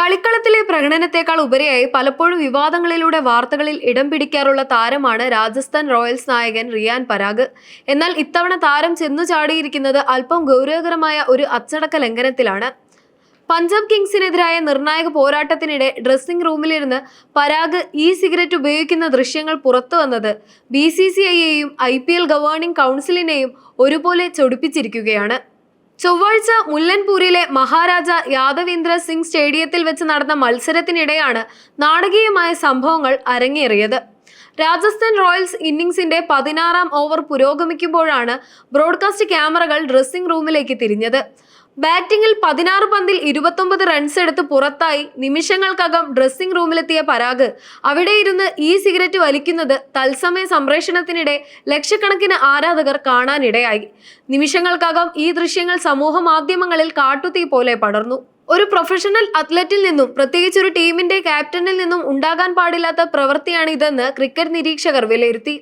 കളിക്കളത്തിലെ പ്രകടനത്തെക്കാൾ ഉപരിയായി പലപ്പോഴും വിവാദങ്ങളിലൂടെ വാർത്തകളിൽ ഇടം പിടിക്കാറുള്ള താരമാണ് രാജസ്ഥാൻ റോയൽസ് നായകൻ റിയാൻ പരാഗ്. എന്നാൽ ഇത്തവണ താരം ചെന്നു ചാടിയിരിക്കുന്നത് അല്പം ഗൗരവകരമായ ഒരു അച്ചടക്ക ലംഘനത്തിലാണ്. പഞ്ചാബ് കിങ്സിനെതിരായ നിർണായക പോരാട്ടത്തിനിടെ ഡ്രസ്സിംഗ് റൂമിലിരുന്ന് പരാഗ് സിഗരറ്റ് ഉപയോഗിക്കുന്ന ദൃശ്യങ്ങൾ പുറത്തുവന്നത് BCCIയെയും IPL ഗവേണിംഗ് കൗൺസിലിനെയും ഒരുപോലെ ചൊടിപ്പിച്ചിരിക്കുകയാണ്. ചൊവ്വാഴ്ച മുല്ലൻപൂരിലെ മഹാരാജ യാദവീന്ദ്ര സിംഗ് സ്റ്റേഡിയത്തിൽ വെച്ച് നടന്ന മത്സരത്തിനിടെയാണ് നാടകീയമായ സംഭവങ്ങൾ അരങ്ങേറിയത്. രാജസ്ഥാൻ റോയൽസ് ഇന്നിംഗ്സിന്റെ 16-ാം ഓവർ പുരോഗമിക്കുമ്പോഴാണ് ബ്രോഡ്കാസ്റ്റ് ക്യാമറകൾ ഡ്രസ്സിംഗ് റൂമിലേക്ക് തിരിഞ്ഞത്. ബാറ്റിംഗിൽ 16 പന്തിൽ 29 റൺസ് എടുത്ത് പുറത്തായി നിമിഷങ്ങൾക്കകം ഡ്രസ്സിംഗ് റൂമിലെത്തിയ പരാഗ് അവിടെ ഇരുന്ന് സിഗരറ്റ് വലിക്കുന്നത് തത്സമയ സംപ്രേഷണത്തിനിടെ ലക്ഷക്കണക്കിന് ആരാധകർ കാണാനിടയായി. നിമിഷങ്ങൾക്കകം ഈ ദൃശ്യങ്ങൾ സമൂഹ മാധ്യമങ്ങളിൽ കാട്ടുതീ പോലെ പടർന്നു. ഒരു പ്രൊഫഷണൽ അത്ലറ്റിൽ നിന്നും, പ്രത്യേകിച്ച് ഒരു ടീമിന്റെ ക്യാപ്റ്റനിൽ നിന്നും ഉണ്ടാകാൻ പാടില്ലാത്ത പ്രവൃത്തിയാണ് ഇതെന്ന് ക്രിക്കറ്റ് നിരീക്ഷകർ വിലയിരുത്തി.